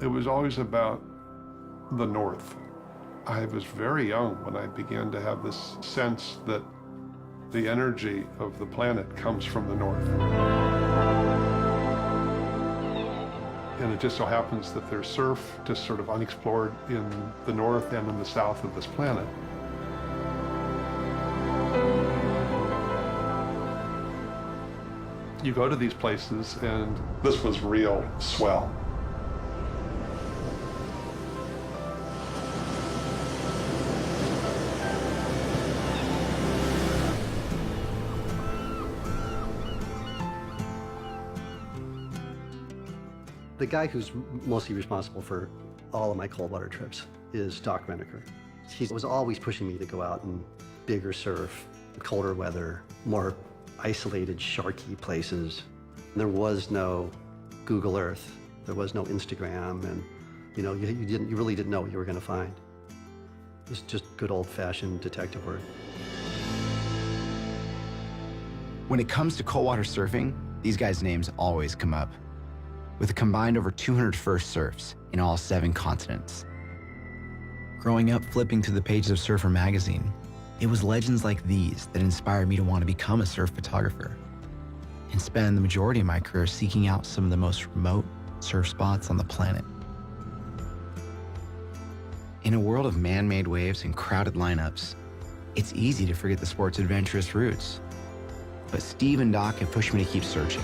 It was always about the north. I was very young when I began to have this sense that the energy of the planet comes from the north. And it just so happens that there's surf just sort of unexplored in the north and in the south of this planet. You go to these places and this was real swell. The guy who's mostly responsible for all of my cold water trips is Doc Reneker. He was always pushing me to go out in bigger surf, colder weather, more isolated, sharky places. There was no Google Earth. There was no Instagram, and you really didn't know what you were going to find. It was just good old-fashioned detective work. When it comes to cold water surfing, these guys' names always come up. With a combined over 200 first surfs in all 7 continents. Growing up flipping through the pages of Surfer magazine, it was legends like these that inspired me to want to become a surf photographer and spend the majority of my career seeking out some of the most remote surf spots on the planet. In a world of man-made waves and crowded lineups, it's easy to forget the sport's adventurous roots. But Steve and Doc have pushed me to keep searching,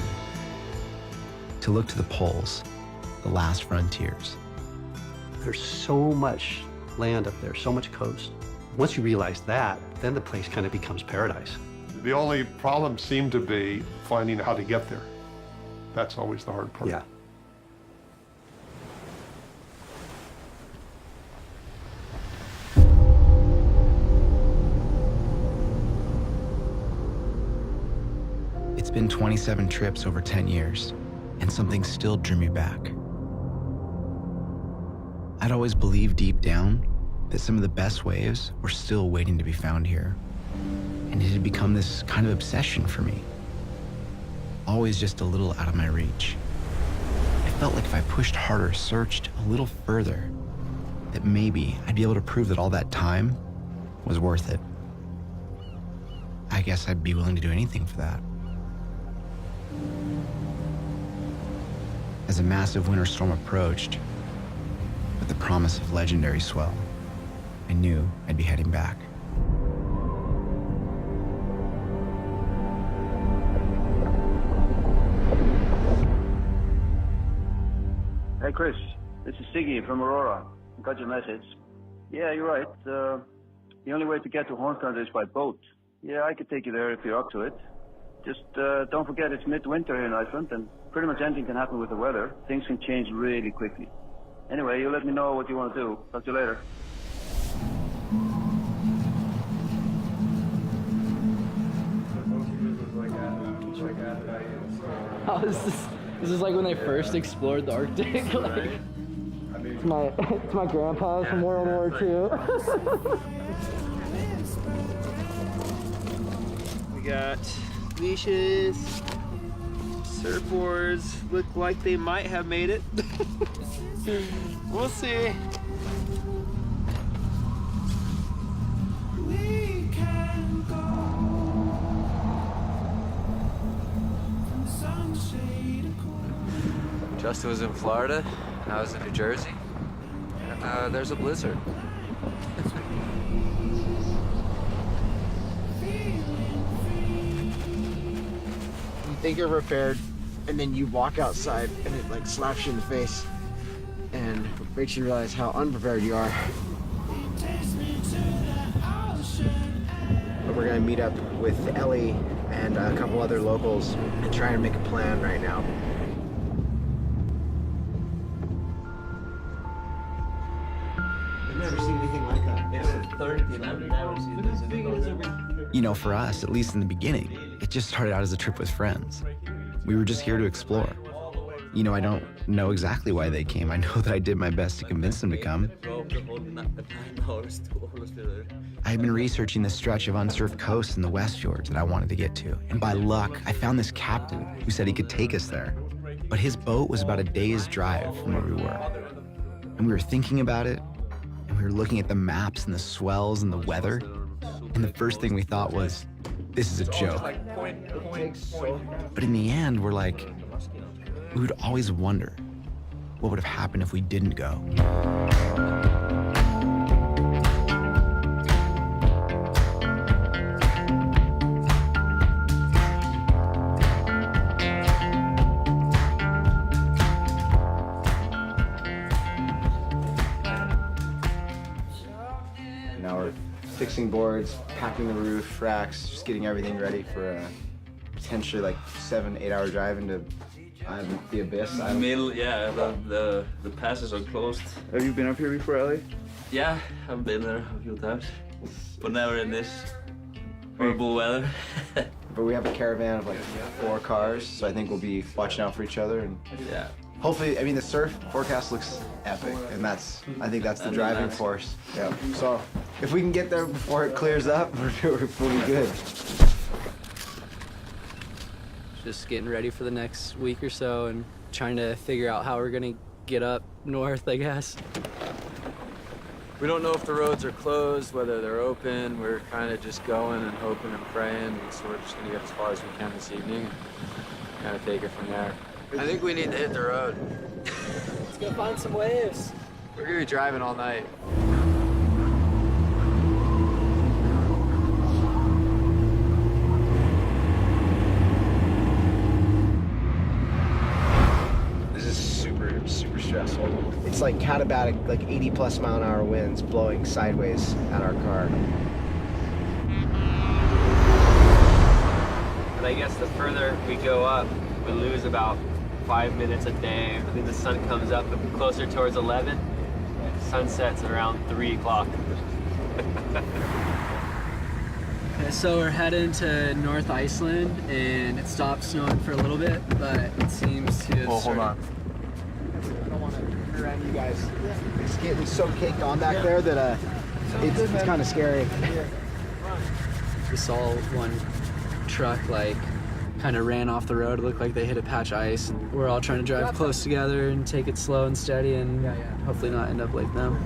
to look to the poles, the last frontiers. There's so much land up there, so much coast. Once you realize that, then the place kind of becomes paradise. The only problem seemed to be finding how to get there. That's always the hard part. Yeah. It's been 27 trips over 10 years. And something still drew me back. I'd always believed deep down that some of the best waves were still waiting to be found here. And it had become this kind of obsession for me. Always just a little out of my reach. I felt like if I pushed harder, searched a little further, that maybe I'd be able to prove that all that time was worth it. I guess I'd be willing to do anything for that. As a massive winter storm approached, with the promise of legendary swell, I knew I'd be heading back. Hey Chris, this is Siggy from Aurora. Got your message. Yeah, you're right. The only way to get to Hornsdale is by boat. Yeah, I could take you there if you're up to it. Just don't forget it's midwinter here in Iceland, and pretty much anything can happen with the weather. Things can change really quickly. Anyway, you let me know what you want to do. Talk to you later. Oh, this is like when they first explored the Arctic. Like, it's my grandpa's from World War II. We got leashes, surfboards, look like they might have made it. We'll see. Justin was in Florida, and I was in New Jersey, and there's a blizzard. You think you're prepared, and then you walk outside, and it like slaps you in the face, and makes you realize how unprepared you are. But we're gonna meet up with Ellie and a couple other locals and try and make a plan right now. I've never seen anything like that. You know, for us, at least in the beginning, it just started out as a trip with friends. We were just here to explore. You know, I don't know exactly why they came. I know that I did my best to convince them to come. I had been researching this stretch of unsurfed coast in the West Fjords that I wanted to get to. And by luck, I found this captain who said he could take us there. But his boat was about a day's drive from where we were. And we were thinking about it, and we were looking at the maps and the swells and the weather. And the first thing we thought was, this is a joke. But in the end, we're like, we would always wonder, what would have happened if we didn't go? Now we're fixing boards, packing the roof, racks, just getting everything ready for a potentially like 7-8 hour drive into the abyss. Middle, yeah, the passes are closed. Have you been up here before, Ellie? Yeah, I've been there a few times, but never in this horrible weather. But we have a caravan of like 4 cars, so I think we'll be watching out for each other and Yeah. hopefully, I mean, the surf forecast looks epic, and I think that's the driving force. Yeah. So if we can get there before it clears up, we'll be good. Just getting ready for the next week or so and trying to figure out how we're gonna get up north, I guess. We don't know if the roads are closed, whether they're open. We're kind of just going and hoping and praying, and so we're just gonna get as far as we can this evening and kind of take it from there. I think we need to hit the road. Let's go find some waves. We're gonna be driving all night. This is super stressful. It's like katabatic, like 80+ mile-an-hour winds blowing sideways at our car. And I guess the further we go up, we lose about 5 minutes a day. I think the sun comes up closer towards 11. Sun sets around 3 o'clock. Okay, so we're heading to North Iceland, and it stopped snowing for a little bit, but it seems to. Well, hold on. I don't want to hurt around you guys. It's getting so caked on back there that it's kind of scary. We saw one truck kind of ran off the road. It looked like they hit a patch of ice. And we're all trying to drive close together and take it slow and steady, and hopefully not end up like them.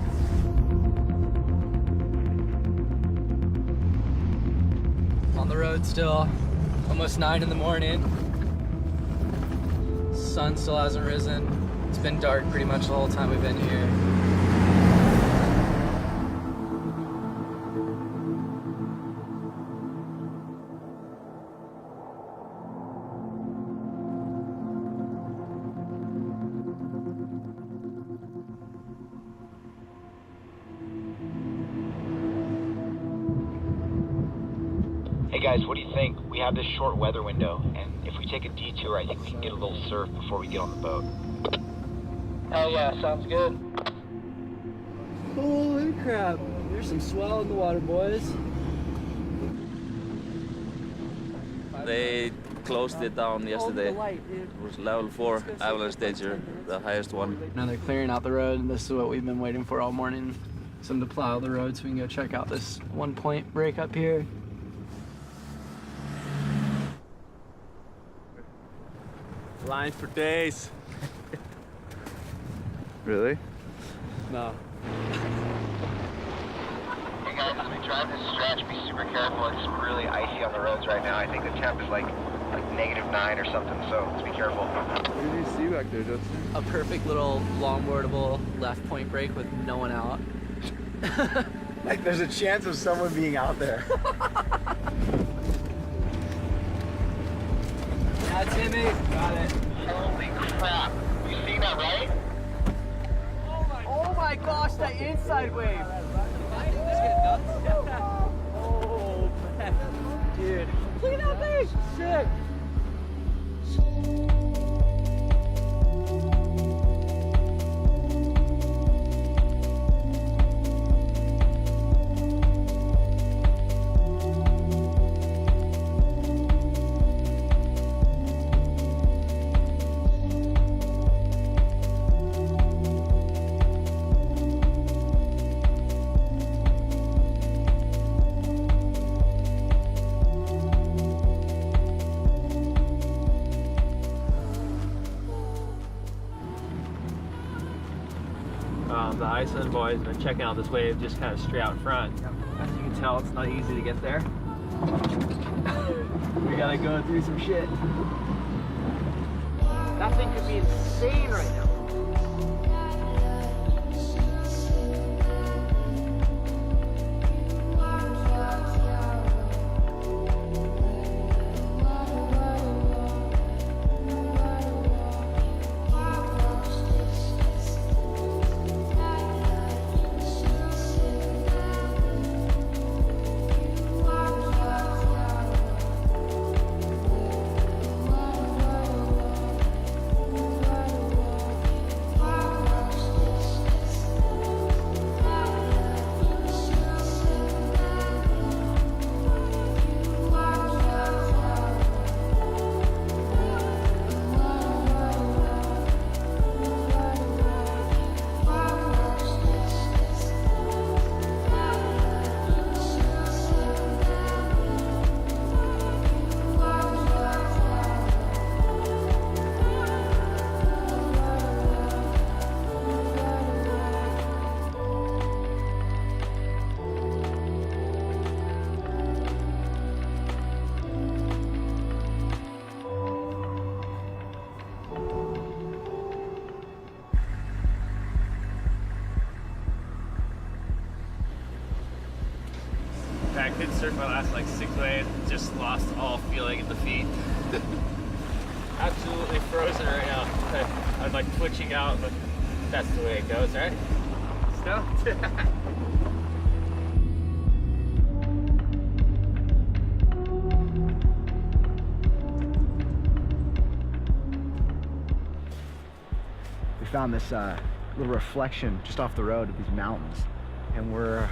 On the road still, almost 9 in the morning. Sun still hasn't risen. It's been dark pretty much the whole time we've been here. Hey guys, what do you think? We have this short weather window, and if we take a detour, I think we can get a little surf before we get on the boat. Oh yeah, sounds good. Holy crap, there's some swell in the water, boys. They closed it down yesterday. It was level 4 avalanche danger, the highest one. Now they're clearing out the road, and this is what we've been waiting for all morning. Some to plow the road so we can go check out this 1 point break up here. Line for days. Really? No. Hey guys, as we drive this stretch, be super careful. It's really icy on the roads right now. I think the temp is like -9 or something, so let's be careful. What did you see back there, Justin? A perfect little longboardable left point break with no one out. Like there's a chance of someone being out there. Yeah, Timmy. Got it. Holy crap. You seen that, right? Oh my gosh, that inside wave. Oh, man. Dude. Look at that thing. Sick. The Iceland boys have been checking out this wave just kind of straight out front. As you can tell, it's not easy to get there. We gotta go through some shit. That thing could be insane right now. I couldn't surf my last like 6 waves, just lost all feeling in the feet. Absolutely frozen right now. I'm like twitching out, but that's the way it goes, right? Stoked. We found this little reflection just off the road of these mountains, and we're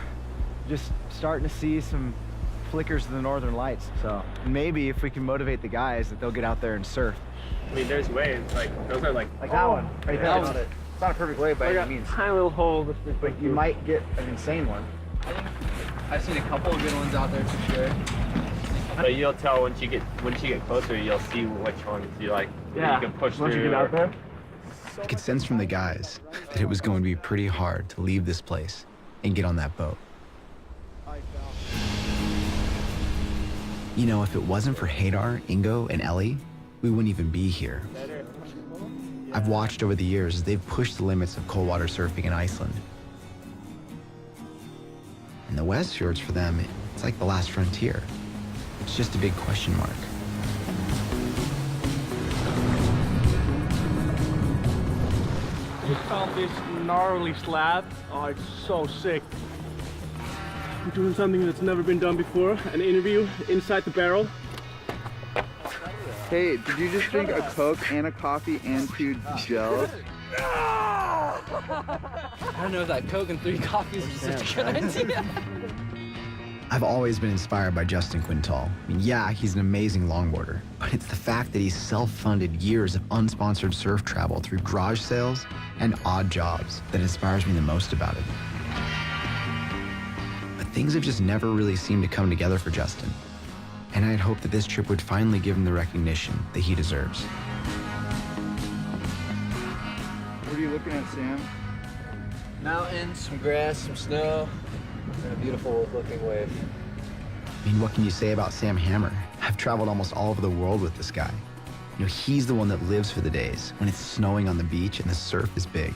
just starting to see some flickers of the northern lights. So maybe if we can motivate the guys, that they'll get out there and surf. I mean, there's waves, like those are like that one right there. It's not a perfect wave by any means, tiny little hole. but you might get an insane one. I've seen a couple of good ones out there for sure. But you'll tell once you get closer, you'll see which ones you like. Yeah, you can push once through. you get out there. I could sense from the guys that it was going to be pretty hard to leave this place and get on that boat. You know, if it wasn't for Hadar, Ingo, and Ellie, we wouldn't even be here. I've watched over the years as they've pushed the limits of cold water surfing in Iceland. And the West Fjords for them, it's like the last frontier. It's just a big question mark. We found this gnarly slab. Oh, it's so sick. We're doing something that's never been done before, an interview inside the barrel. Hey, did you just drink a Coke and a coffee and 2 gels? I don't know if that Coke and 3 coffees is such a good idea. I've always been inspired by Justin Quintal. I mean, yeah, he's an amazing longboarder, but it's the fact that he's self-funded years of unsponsored surf travel through garage sales and odd jobs that inspires me the most about it. But things have just never really seemed to come together for Justin, and I'd hoped that this trip would finally give him the recognition that he deserves. What are you looking at, Sam? Mountains, some grass, some snow, and a beautiful looking wave. I mean, what can you say about Sam Hammer? I've traveled almost all over the world with this guy. You know, he's the one that lives for the days when it's snowing on the beach and the surf is big.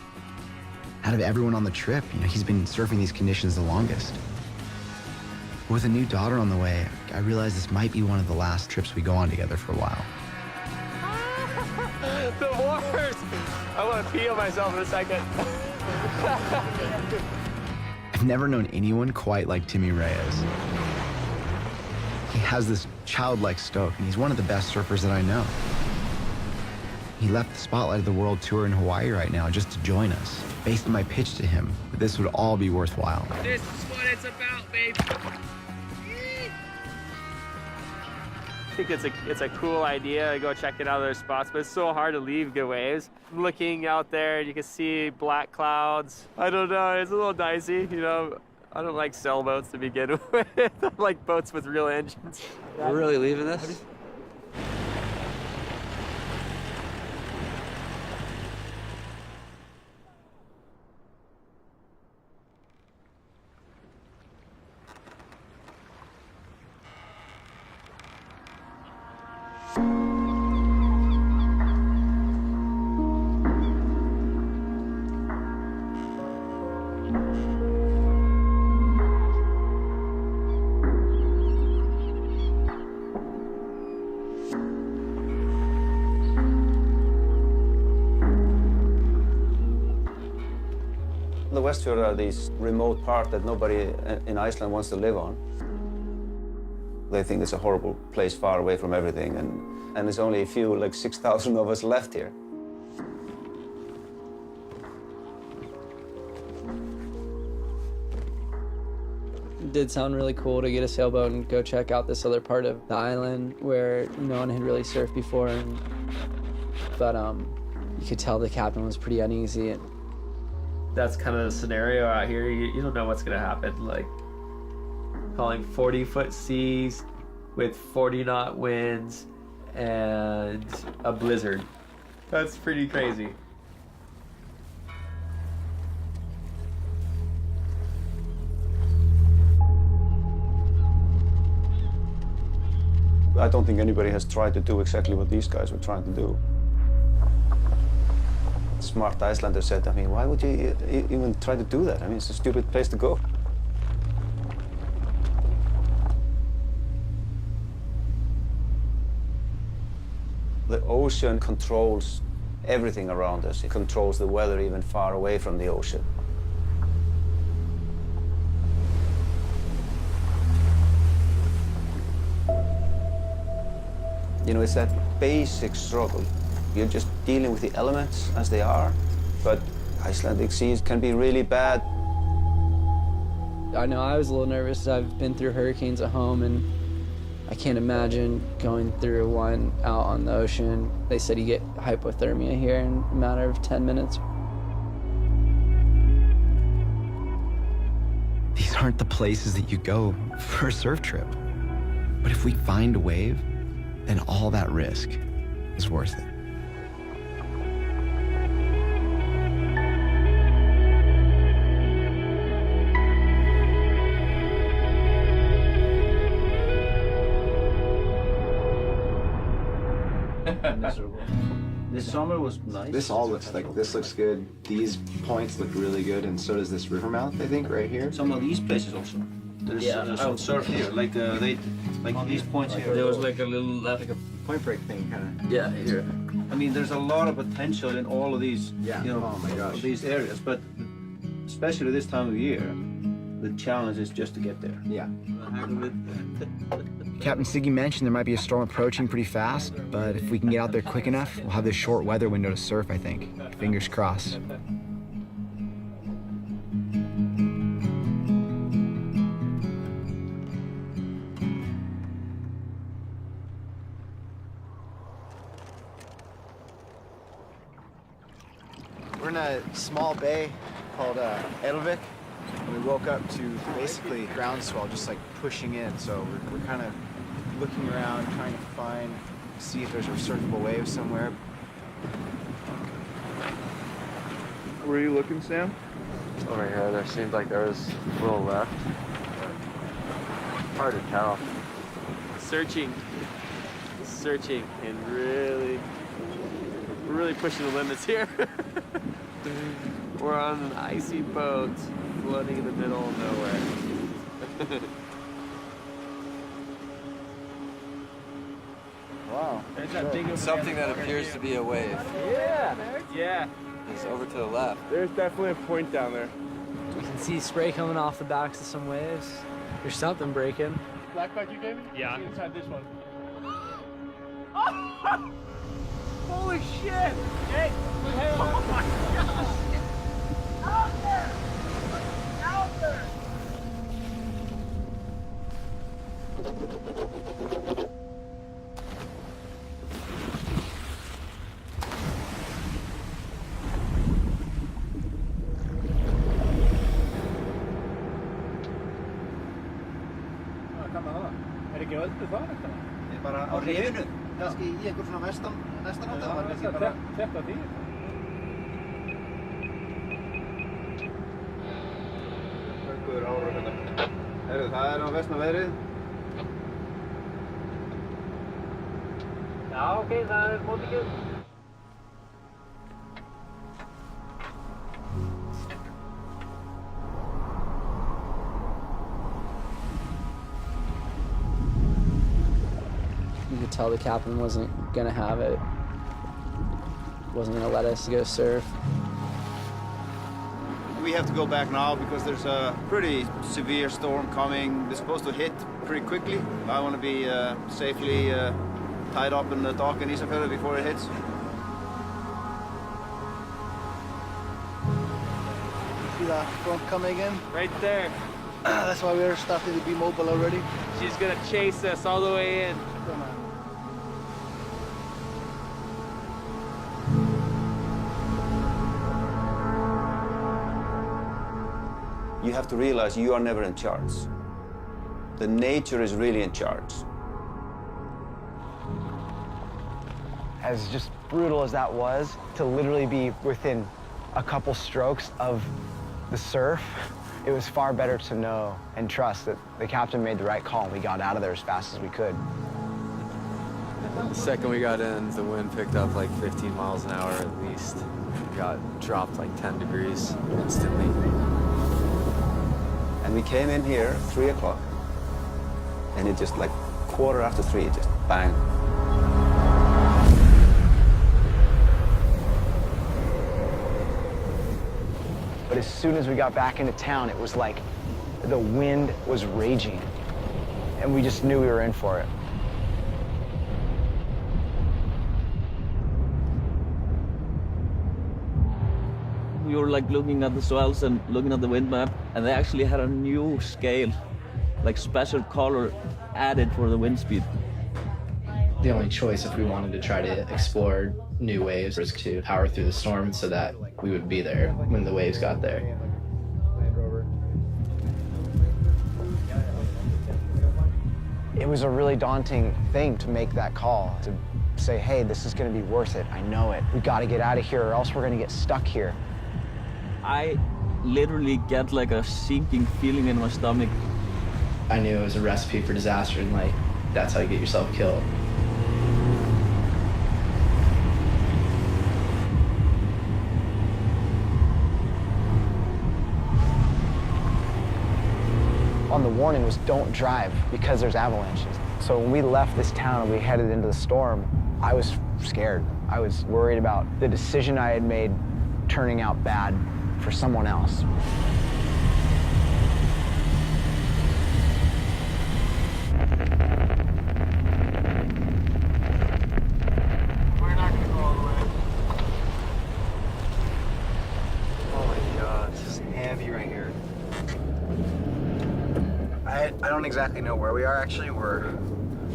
Out of everyone on the trip, you know, he's been surfing these conditions the longest. With a new daughter on the way, I realized this might be one of the last trips we go on together for a while. The worst! I want to pee on myself in a second. I've never known anyone quite like Timmy Reyes. He has this childlike stoke, and he's one of the best surfers that I know. He left the spotlight of the world tour in Hawaii right now just to join us, based on my pitch to him that this would all be worthwhile. This is what it's about, babe. I think it's a cool idea to go check it out other spots, but it's so hard to leave good waves. Looking out there, you can see black clouds. I don't know, it's a little dicey, you know. I don't like sailboats to begin with. I like boats with real engines. We're really leaving this? The Westfjords are this remote part that nobody in Iceland wants to live on. They think it's a horrible place far away from everything, and there's only a few, like 6,000 of us left here. It did sound really cool to get a sailboat and go check out this other part of the island where no one had really surfed before, but you could tell the captain was pretty uneasy. That's kind of the scenario out here. You don't know what's gonna happen. Like calling 40-foot seas with 40-knot winds and a blizzard. That's pretty crazy. I don't think anybody has tried to do exactly what these guys were trying to do. Smart Icelanders said, I mean, why would you even try to do that? I mean, it's a stupid place to go. The ocean controls everything around us. It controls the weather even far away from the ocean. You know, it's that basic struggle. You're just dealing with the elements as they are, but Icelandic seas can be really bad. I know I was a little nervous. I've been through hurricanes at home, and I can't imagine going through one out on the ocean. They said you get hypothermia here in a matter of 10 minutes. These aren't the places that you go for a surf trip. But if we find a wave, then all that risk is worth it. This summer was nice. This all looks like, this looks good. These points look really good, and so does this river mouth, I think, right here. Some of these places also. There's some surf here, like these points here. There was like a little like a Point break thing, kind of. yeah here. I mean, there's a lot of potential in all of these, Yeah. you know, Oh my gosh. these areas, but especially this time of year, the challenge is just to get there. Yeah. Captain Siggy mentioned there might be a storm approaching pretty fast, but if we can get out there quick enough, we'll have this short weather window to surf, I think. Fingers crossed. We're in a small bay called Elvik. We woke up to basically groundswell just like pushing in, so we're kind of looking around, trying to see if there's a surfable wave somewhere. Where are you looking, Sam? Over here, there seemed like there was a little left. Hard to tell. Searching, and we're really pushing the limits here. We're on an icy boat, floating in the middle of nowhere. Wow. Something that appears to be a wave. Yeah. It's over to the left. There's definitely a point down there. You can see spray coming off the backs of some waves. There's something breaking. Blackback you gave me? Yeah. Inside this one. Holy shit! Hey! Oh my gosh! Out there! Out there! Er ekki öldu þar eftir? Bara á rifinu, kannski í einhver svona vestan átt, það var kannski bara... Þetta því? Hörguður ára hérna. Það er á vestna veðrið. Já, ok, það er mótikið. tell the captain wasn't gonna have it. Wasn't gonna let us go surf. We have to go back now because there's a pretty severe storm coming. It's supposed to hit pretty quickly. I want to be safely tied up in the dock in Ísafjörður before it hits. See that front coming in? Right there. That's why we're starting to be mobile already. She's gonna chase us all the way in. You have to realize you are never in charge. The nature is really in charge. As just brutal as that was, to literally be within a couple strokes of the surf, it was far better to know and trust that the captain made the right call and we got out of there as fast as we could. The second we got in, the wind picked up like 15 miles an hour at least. We got dropped like 10 degrees instantly. And we came in here 3 o'clock, and it just like 3:15, it just bang. But as soon as we got back into town, it was like the wind was raging, and we just knew we were in for it. We were like looking at the swells and looking at the wind map, and they actually had a new scale, like special color added for the wind speed. The only choice if we wanted to try to explore new waves was to power through the storm so that we would be there when the waves got there. It was a really daunting thing to make that call, to say, hey, this is gonna be worth it, I know it. We gotta get out of here or else we're gonna get stuck here. I literally get like a sinking feeling in my stomach. I knew it was a recipe for disaster, and like, that's how you get yourself killed. On the warning was don't drive because there's avalanches. So when we left this town and we headed into the storm, I was scared. I was worried about the decision I had made turning out bad for someone else. We're not gonna go all the way. Oh my God, this is heavy right here. I don't exactly know where we are actually. We're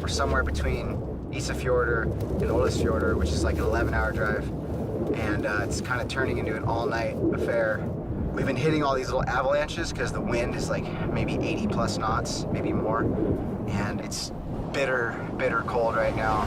somewhere between Ísafjörður and Ólafsfjörður, which is like an 11-hour drive. And it's kind of turning into an all-night affair. We've been hitting all these little avalanches because the wind is like maybe 80 plus knots, maybe more. And it's bitter, bitter cold right now.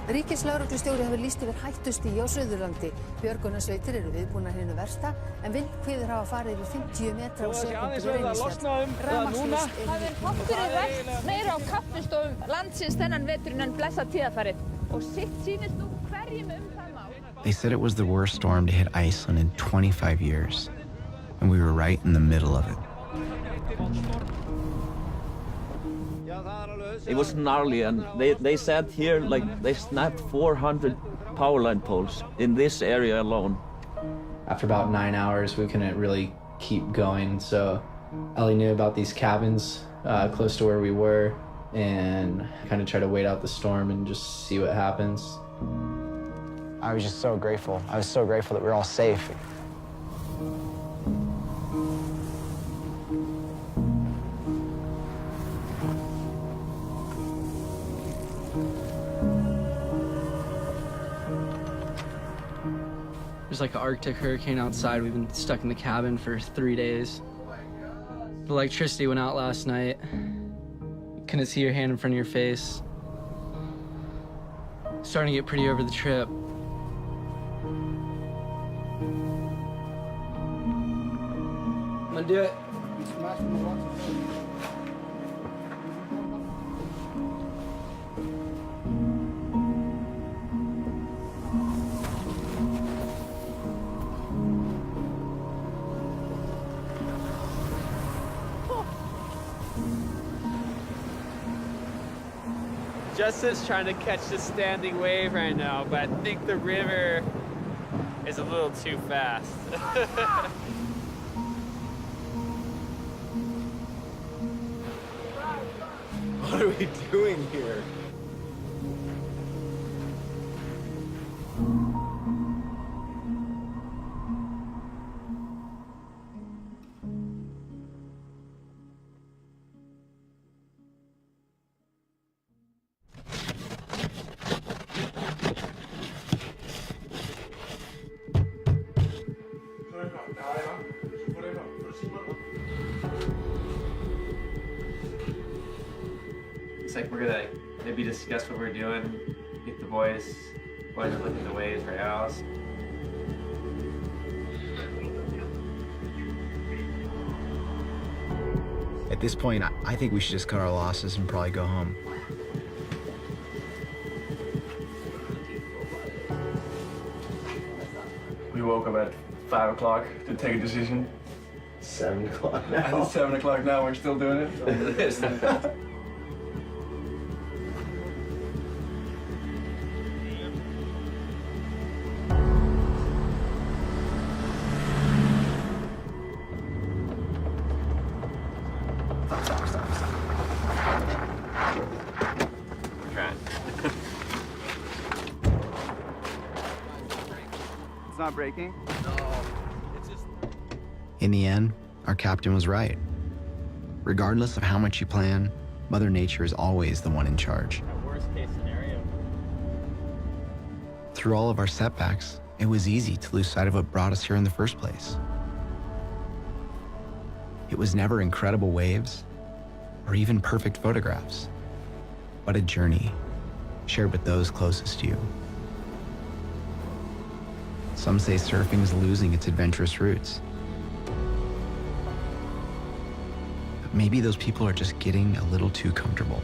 Ríkislögreglustjóri hefur lýst yfir hættustigi á Suðurlandi. Björgunarsveitir eru viðbúnar hinu versta, en vindhviður hafa farið yfir 50 metra á sekúndu við Reynisfjall. Rafmagnslaust Það er hoppurinn rætt meira á kaffistofum landsins þennan veturinn en blessað tíðarfarið. Og sitt sýnist nú hverjum það mál. They said it was the worst storm to hit Iceland in 25 years, and we were right in the middle of it. It was gnarly, and they said here like they snapped 400 power line poles in this area alone. After about 9 hours, we couldn't really keep going, so Ellie knew about these cabins close to where we were, and kind of try to wait out the storm and just see what happens. I was just so grateful. I was so grateful that we were all safe. was like an Arctic hurricane outside. We've been stuck in the cabin for 3 days. The electricity went out last night. Couldn't see your hand in front of your face. Starting to get pretty over the trip. I'm gonna do it. Justin's trying to catch the standing wave right now, but I think the river is a little too fast. What are we doing here? It's like we're gonna maybe discuss what we're doing, get the boys to look at the waves for hours. At this point, I think we should just cut our losses and probably go home. We woke up at 5 o'clock to take a decision. 7 o'clock now. It's 7 o'clock now, we're still doing it. We're trying. It's not breaking? In the end, our captain was right. Regardless of how much you plan, Mother Nature is always the one in charge. Worst case scenario. Through all of our setbacks, it was easy to lose sight of what brought us here in the first place. It was never incredible waves or even perfect photographs, but a journey shared with those closest to you. Some say surfing is losing its adventurous roots. But maybe those people are just getting a little too comfortable.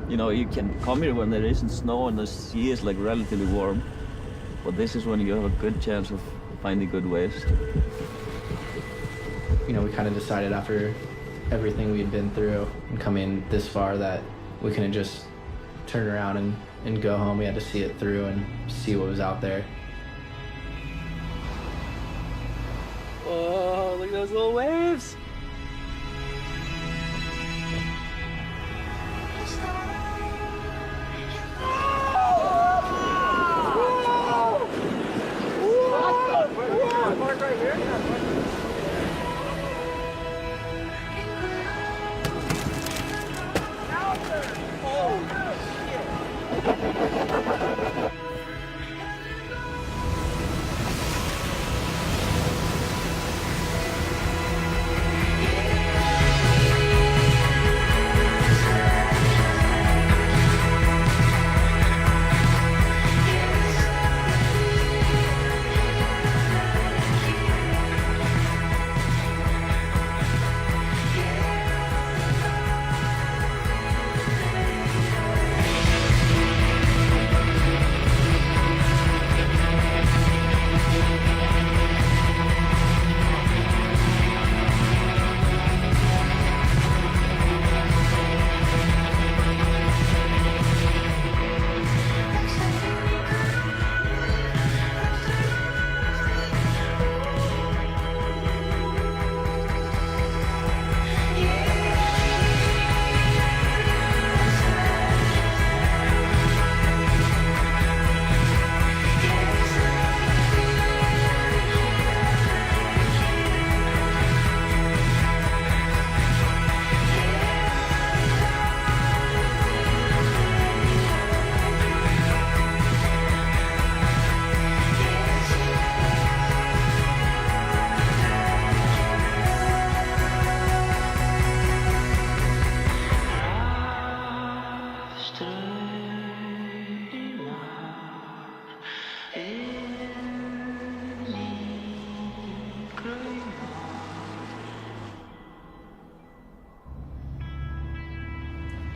You know, you can come here when there isn't snow and the sea is like relatively warm. But this is when you have a good chance of finding good waves. You know, we kind of decided after everything we had been through and coming this far that we couldn't just turn around and go home. We had to see it through and see what was out there. Oh, look at those little waves.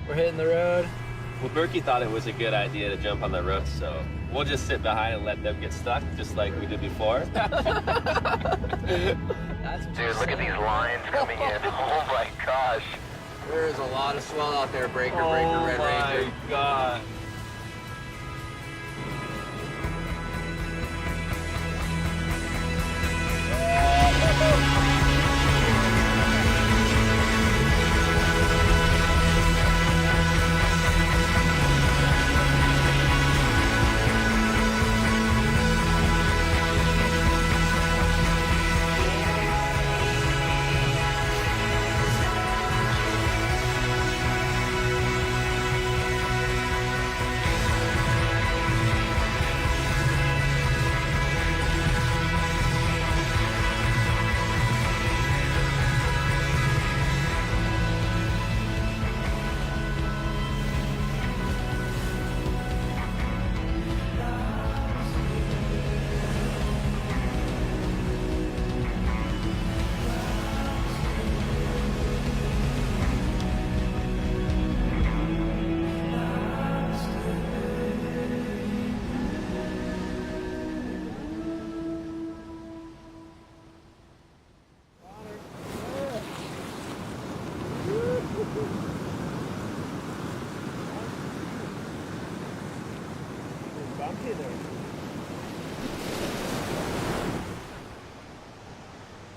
We're hitting the road. Well, Berkey thought it was a good idea to jump on the roof, so we'll just sit behind and let them get stuck, just like we did before. Dude, look at these lines coming in. Oh my gosh. There is a lot of swell out there, breaker, Red Ranger. Oh my God.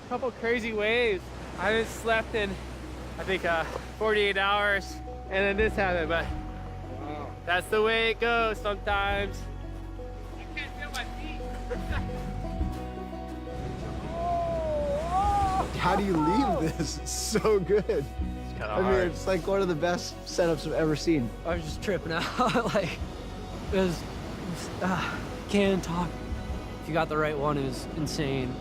Couple crazy waves. I haven't slept in, I think, 48 hours, and then this happened, but that's the way it goes sometimes. I can't feel my feet. How do you leave this? It's so good. It's kind of hard. It's like one of the best setups I've ever seen. I was just tripping out. Like, it was, can't talk. If you got the right one, it was insane.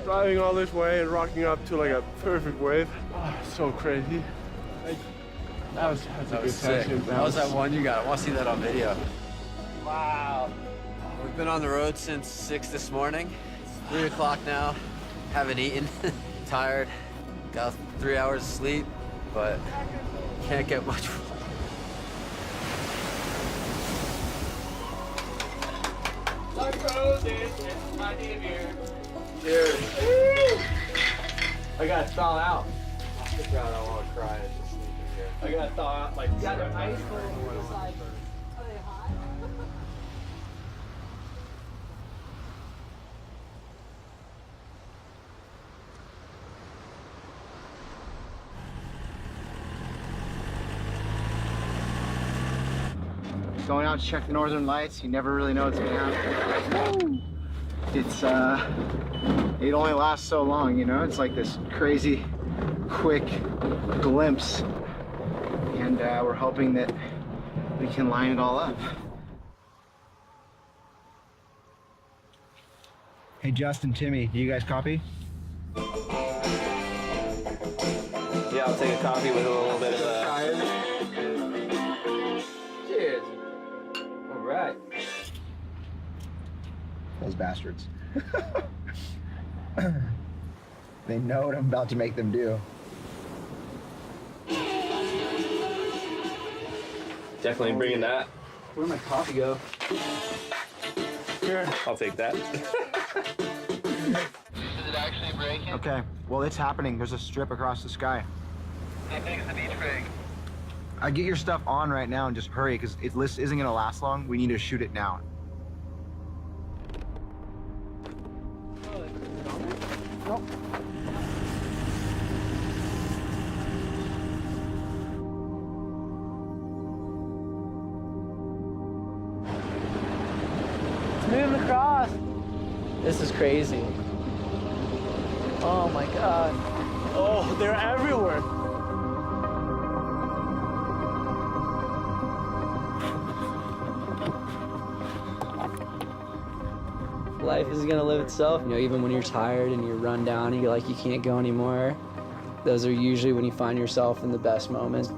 Driving all this way and rocking up to like a perfect wave. Oh, so crazy. That was a good session. That was that one you got. I want to see that on video. Wow. We've been on the road since 6 this morning. It's 3 o'clock now. Haven't eaten. Tired. Got 3 hours of sleep, but can't get much. Cheers. I gotta thaw out. I don't want to cry and just sleep in here. I gotta thaw out like this. Got an ice cold inside. Are they hot? Going out to check the northern lights, you never really know what's gonna happen. It's it only lasts so long, you know? It's like this crazy, quick glimpse. And we're hoping that we can line it all up. Hey, Justin, Timmy, do you guys copy? Yeah, I'll take a coffee with a little bit of Cheers. All right. Those bastards. They know what I'm about to make them do. Definitely bringing that. Where'd my coffee go? Here, I'll take that. Is it actually breaking? Okay, well, it's happening. There's a strip across the sky. How big is the beach break? Get your stuff on right now and just hurry, because it isn't gonna last long. We need to shoot it now. Nope. It's moving across. This is crazy. Oh my God. Oh, they're everywhere. Life is gonna live itself. You know, even when you're tired and you're run down and you're like, you can't go anymore, those are usually when you find yourself in the best moments.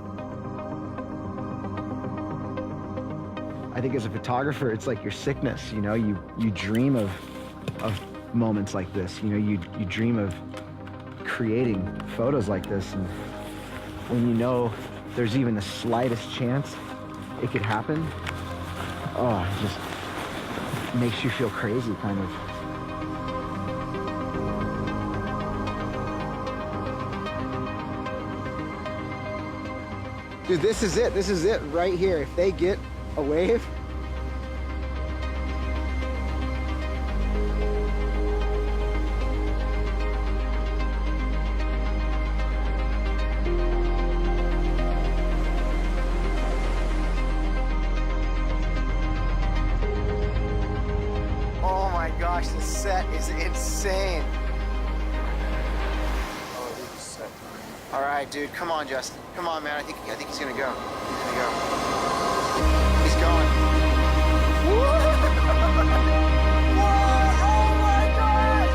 I think as a photographer, it's like your sickness, you know? You dream of moments like this, you know? You dream of creating photos like this, and when you know there's even the slightest chance it could happen, oh, it just makes you feel crazy, kind of. Dude, this is it. This is it right here. If they get a wave, oh my gosh, the set is insane. Oh, this is sick. All right, dude, come on, Justin. Come on, man. I think he's gonna go. He's gonna go. He's going. Whoa! Oh my gosh!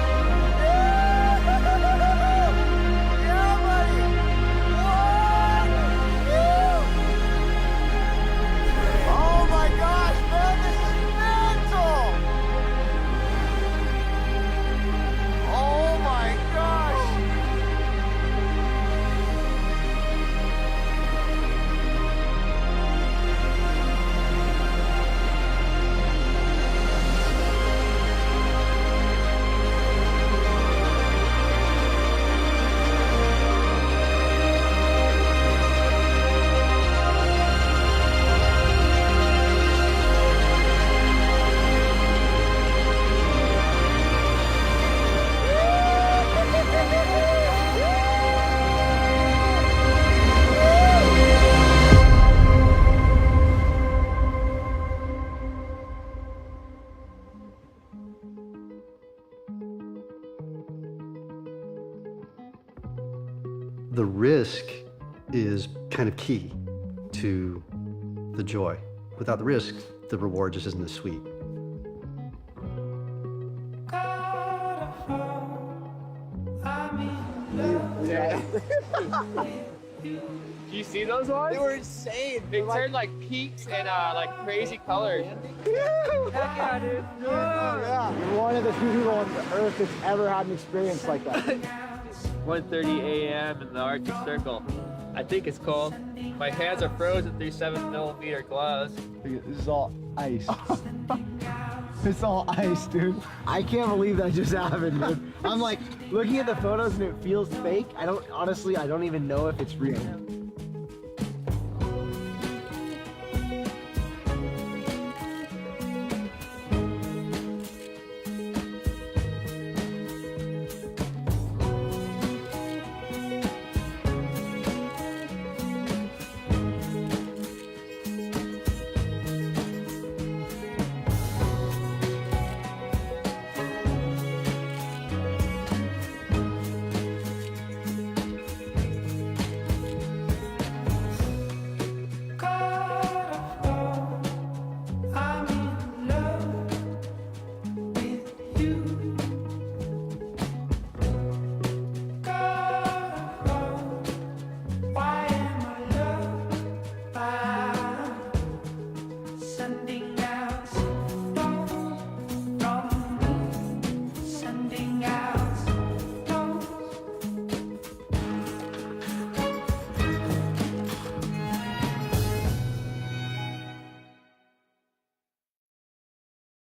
Yeah, buddy! Oh my gosh, man, this is mental! Oh my gosh! The risk is kind of key to the joy. Without the risk, the reward just isn't as sweet. Yeah. Do you see those ones? They were insane. They turned like peaks and like crazy colors. Heck yeah, dude. Yeah. You're one of the few people on Earth that's ever had an experience like that. 1:30 a.m. in the Arctic Circle. I think it's cold. My hands are frozen through 7mm gloves. This is all ice. It's all ice, dude. I can't believe that just happened, dude. I'm like looking at the photos and it feels fake. I don't even know if it's real.